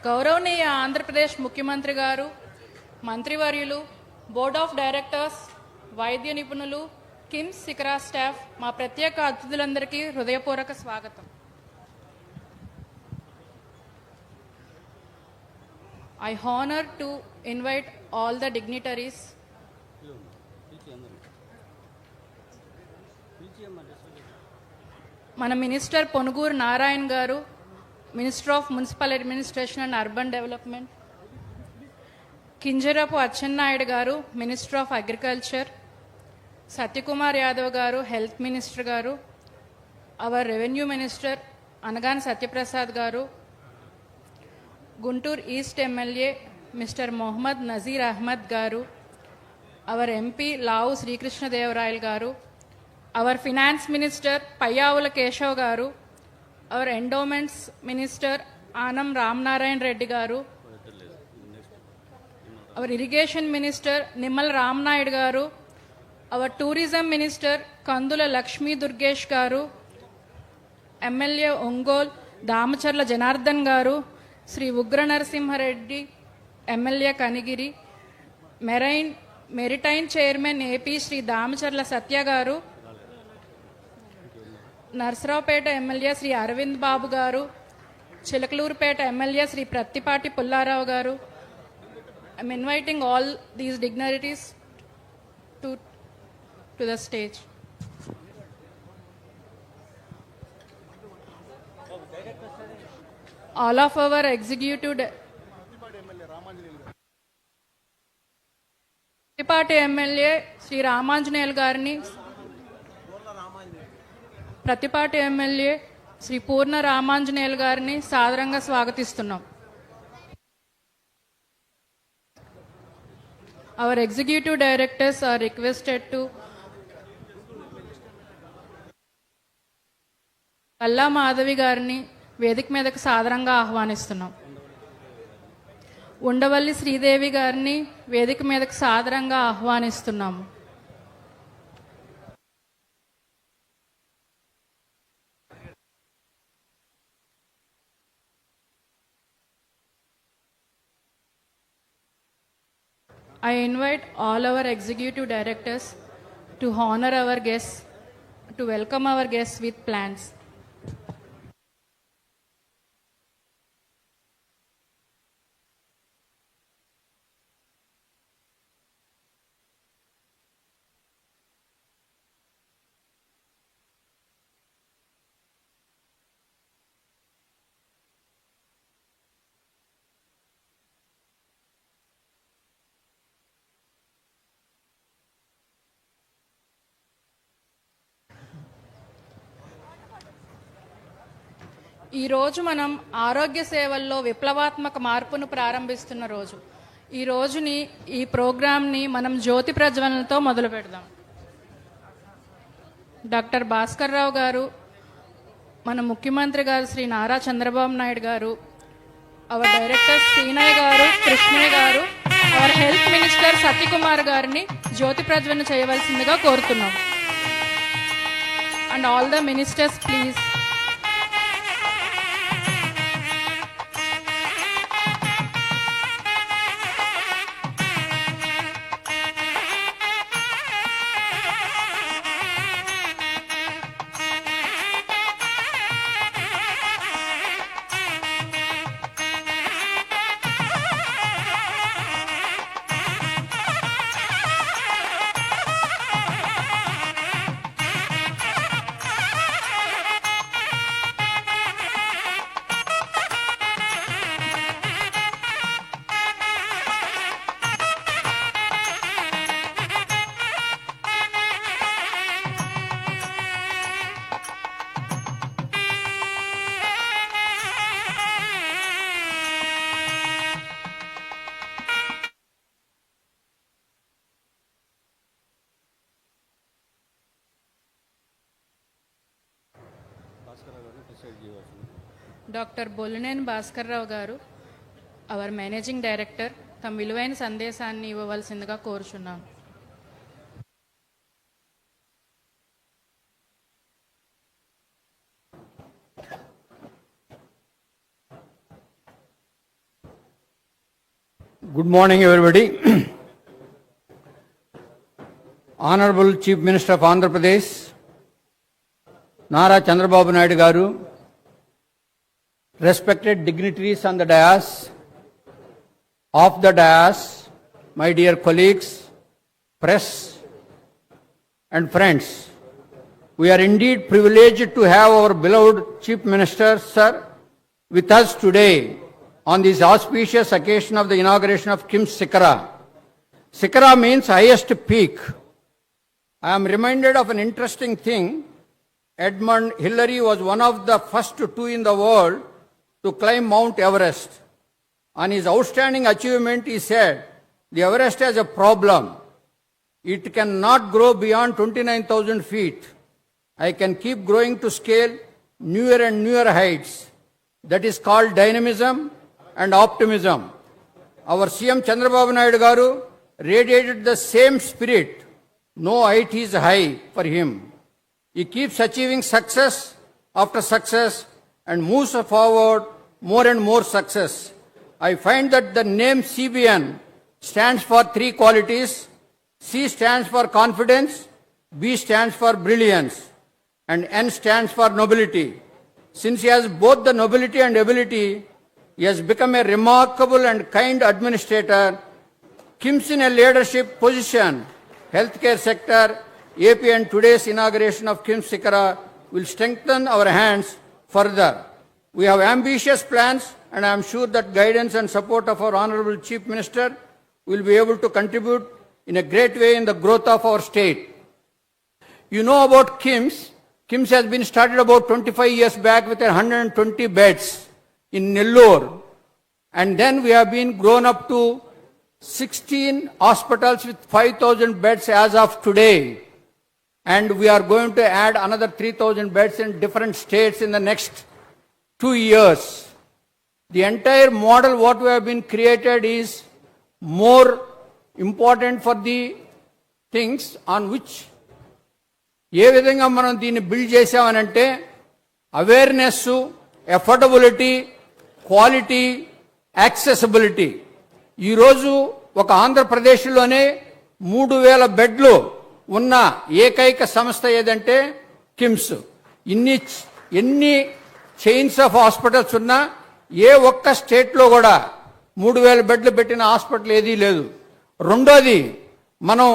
గౌరవనీయ ఆంధ్రప్రదేశ్ ముఖ్యమంత్రి గారు, మంత్రివర్యులు, బోర్డ్ ఆఫ్ డైరెక్టర్స్, వైద్య నిపుణులు, కిమ్స్ సికరా స్టాఫ్, మా ప్రత్యేక అతిథులందరికీ హృదయపూర్వక స్వాగతం. I honor to invite all the dignitaries, మన మినిస్టర్ పొనుగూరు నారాయణ గారు, minister of municipal administration and urban development, Kinjarapu Atchannaidu గారు, minister of agriculture, Satyakumar Yadav గారు, హెల్త్ మినిస్టర్ గారు, our revenue minister Anagani Satyaprasad గారు, Guntur east MLA mister Mohammed Nazeer Ahmed గారు, అవర్ ఎంపీ లావు శ్రీకృష్ణదేవరాయలు గారు, our finance minister Payyavula Keshav గారు, our endowments minister Anam Ramanarayana Reddy గారు, our irrigation minister Nimmala Ramanaidu గారు, our tourism minister Kandula Lakshmi Durgesh గారు, ఎమ్మెల్యే ఒంగోల్ దామచర్ల జనార్దన్ గారు, శ్రీ ఉగ్ర Narasimha Reddy MLA Kanigiri, మెరిటైన్ chairman AP Shri Damacharla సత్య గారు, నర్సరావుపేట ఎమ్మెల్యే శ్రీ అరవింద్ బాబు గారు, చిలకలూరుపేట ఎమ్మెల్యే శ్రీ ప్రత్తిపాటి పుల్లారావు గారు. I'm inviting all these డిగ్నరీస్ to the stage. All of our executive Prathipati MLA Shri Ramanjaneyulu గారిని, ప్రతిపాటి ఎమ్మెల్యే శ్రీ పూర్ణ రామాంజనేయులు గారిని సాదరంగా స్వాగతిస్తున్నాం. Our executive directors are requested to కల్లా మాధవి గారిని వేదిక మీదకు సాదరంగా ఆహ్వానిస్తున్నాం. ఉండవల్లి శ్రీదేవి గారిని వేదిక మీదకు సాదరంగా ఆహ్వానిస్తున్నాము. I invite all our executive directors to honor our guests, to welcome our guests with plants. ఈరోజు మనం ఆరోగ్య సేవల్లో విప్లవాత్మక మార్పును ప్రారంభిస్తున్న రోజు. ఈ రోజుని, ఈ ప్రోగ్రాంని మనం జ్యోతి ప్రజ్వలనతో మొదలు పెడదాం. డాక్టర్ భాస్కర్ రావు గారు, మన ముఖ్యమంత్రి గారు శ్రీ నారా చంద్రబాబు నాయుడు గారు, అవర్ డైరెక్టర్ శ్రీనయ్య గారు, కృష్ణయ్య గారు, అవర్ హెల్త్ మినిస్టర్ సత్యకుమార్ గారిని జ్యోతి ప్రజ్వలన చేయవలసిందిగా కోరుతున్నాం. And all the ministers please. Doctor Bolineni Bhaskar Rao గారు, అవర్ మేనేజింగ్ డైరెక్టర్, తమ విలువైన సందేశాన్ని ఇవ్వవలసిందిగా కోరుచున్నాం. Good morning, everybody. Honorable Chief Minister of Andhra Pradesh, Nara Chandrababu Naidu Garu, respected dignitaries on the dais, off the dais, my dear colleagues, press and friends, we are indeed privileged to have our beloved Chief Minister, sir, with us today on this auspicious occasion of the inauguration of KIMS Sikara. Sikara means highest peak. I am reminded of an interesting thing. Edmund Hillary was one of the first two in the world to climb Mount Everest. On his outstanding achievement, he said, the Everest has a problem. It cannot grow beyond 29,000 feet. I can keep growing to scale newer and newer heights. That is called dynamism and optimism. Our CM Chandrababu Naidu Garu radiated the same spirit. No height is high for him. He keeps achieving success after success and moves forward more and more success. I find that the name CBN stands for three qualities. C stands for confidence, B stands for brilliance, and N stands for nobility. Since he has both the nobility and ability, he has become a remarkable and kind administrator. KIMS in a leadership position, healthcare sector, AP and today's inauguration of KIMS Sikara will strengthen our hands further. We have ambitious plans and I am sure that guidance and support of our Honorable Chief Minister will be able to contribute in a great way in the growth of our state. You know about KIMS. KIMS has been started about 25 years back with 120 beds in Nellore, and then we have been grown up to 16 hospitals with 5,000 beds as of today, and we are going to add another 3,000 beds in different states in the next 2 years. The entire model what we have been created is more important for the things on which ఏ విధంగా మనం దీన్ని build చేసామనంటే awareness, affordability, quality, accessibility. ఈరోజు ఒక ఆంధ్రప్రదేశ్లోనే 3,000 బెడ్లు ఉన్న ఏకైక సంస్థ ఏదంటే కిమ్స్. ఎన్ని చైన్స్ ఆఫ్ హాస్పిటల్స్ ఉన్నా ఏ ఒక్క స్టేట్లో కూడా 3,000 బెడ్లు పెట్టిన హాస్పిటల్ ఏదీ లేదు. రెండోది, మనం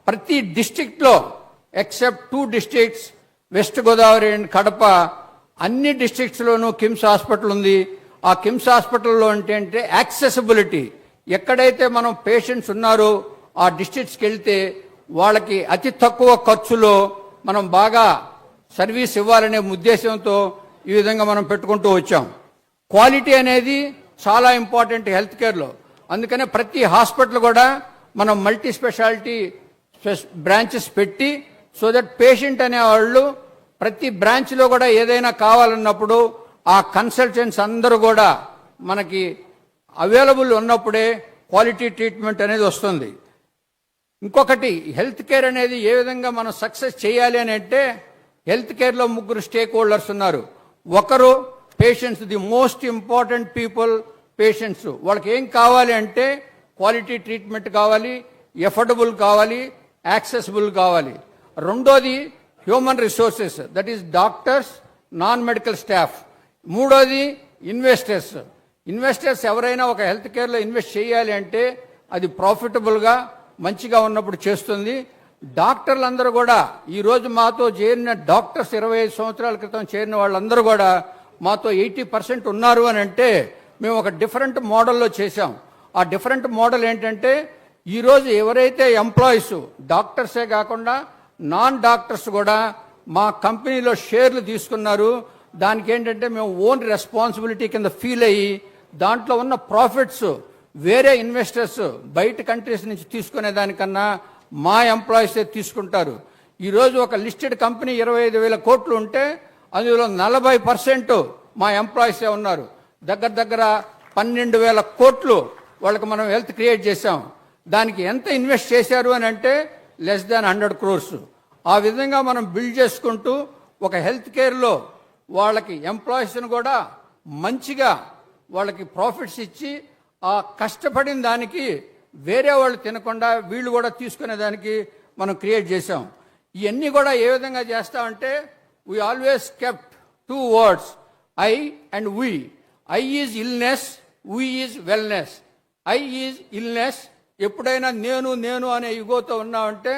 ప్రతి డిస్ట్రిక్ట్లో except 2 districts, west Godavari and Kadapa, అన్ని డిస్ట్రిక్ట్స్లోనూ కిమ్స్ హాస్పిటల్ ఉంది. ఆ కిమ్స్ హాస్పిటల్లో అంటే యాక్సెసిబిలిటీ, ఎక్కడైతే మనం పేషెంట్స్ ఉన్నారో ఆ డిస్ట్రిక్ట్స్కి వెళ్తే వాళ్ళకి అతి తక్కువ ఖర్చులో మనం బాగా సర్వీస్ ఇవ్వాలనే ఉద్దేశంతో ఈ విధంగా మనం పెట్టుకుంటూ వచ్చాం. క్వాలిటీ అనేది చాలా ఇంపార్టెంట్ హెల్త్ కేర్లో. అందుకనే ప్రతి హాస్పిటల్ కూడా మనం మల్టీ స్పెషాలిటీ బ్రాంచెస్ పెట్టి సో దట్ పేషెంట్ అనేవాళ్ళు ప్రతి బ్రాంచ్లో కూడా ఏదైనా కావాలన్నప్పుడు ఆ కన్సల్టెంట్స్ అందరూ కూడా మనకి అవైలబుల్ ఉన్నప్పుడే క్వాలిటీ ట్రీట్మెంట్ అనేది వస్తుంది. ఇంకొకటి, హెల్త్ కేర్ అనేది ఏ విధంగా మనం సక్సెస్ చేయాలి అని అంటే హెల్త్ కేర్లో 3 స్టేక్ హోల్డర్స్ ఉన్నారు. ఒకరు patients, the most important people patients. వాళ్ళకి ఏం కావాలి అంటే క్వాలిటీ ట్రీట్మెంట్ కావాలి, ఎఫోర్డబుల్ కావాలి, యాక్సెసిబుల్ కావాలి. రెండోది human resources, that is doctors, non medical staff. మూడోది ఇన్వెస్టర్స్. ఇన్వెస్టర్స్ ఎవరైనా ఒక హెల్త్ కేర్లో ఇన్వెస్ట్ చేయాలి అంటే అది ప్రాఫిటబుల్గా మంచిగా ఉన్నప్పుడు చేస్తుంది. డాక్టర్లందరూ కూడా ఈరోజు మాతో చేరిన డాక్టర్స్ 25 సంవత్సరాల క్రితం చేరిన వాళ్ళందరూ కూడా మాతో 80% ఉన్నారు అని అంటే మేము ఒక డిఫరెంట్ మోడల్లో చేశాం. ఆ డిఫరెంట్ మోడల్ ఏంటంటే ఈరోజు ఎవరైతే ఎంప్లాయీస్, డాక్టర్సే కాకుండా నాన్ డాక్టర్స్ కూడా మా కంపెనీలో షేర్లు తీసుకున్నారు. దానికి ఏంటంటే మేము ఓన్ రెస్పాన్సిబిలిటీ కింద ఫీల్ అయ్యి దాంట్లో ఉన్న ప్రాఫిట్స్ వేరే ఇన్వెస్టర్స్ బయట కంట్రీస్ నుంచి తీసుకునే దానికన్నా మా ఎంప్లాయీసే తీసుకుంటారు. ఈరోజు ఒక లిస్టెడ్ కంపెనీ 25,000 కోట్లు ఉంటే అందులో 40% మా ఎంప్లాయీసే ఉన్నారు. దగ్గర 12,000 కోట్లు వాళ్ళకి మనం హెల్త్ క్రియేట్ చేశాం. దానికి ఎంత ఇన్వెస్ట్ చేశారు అని అంటే లెస్ దాన్ 100 crores. ఆ విధంగా మనం బిల్డ్ చేసుకుంటూ ఒక హెల్త్ కేర్లో వాళ్ళకి ఎంప్లాయీస్ని కూడా మంచిగా వాళ్ళకి ప్రాఫిట్స్ ఇచ్చి ఆ కష్టపడిన దానికి వేరే వాళ్ళు తినకుండా వీళ్ళు కూడా తీసుకునే దానికి మనం క్రియేట్ చేసాం. ఇవన్నీ కూడా ఏ విధంగా చేస్తామంటే we always kept 2 words, I and we. I is illness, we is wellness. I is illness, ఎప్పుడైనా నేను అనే యుగోతో ఉన్నామంటే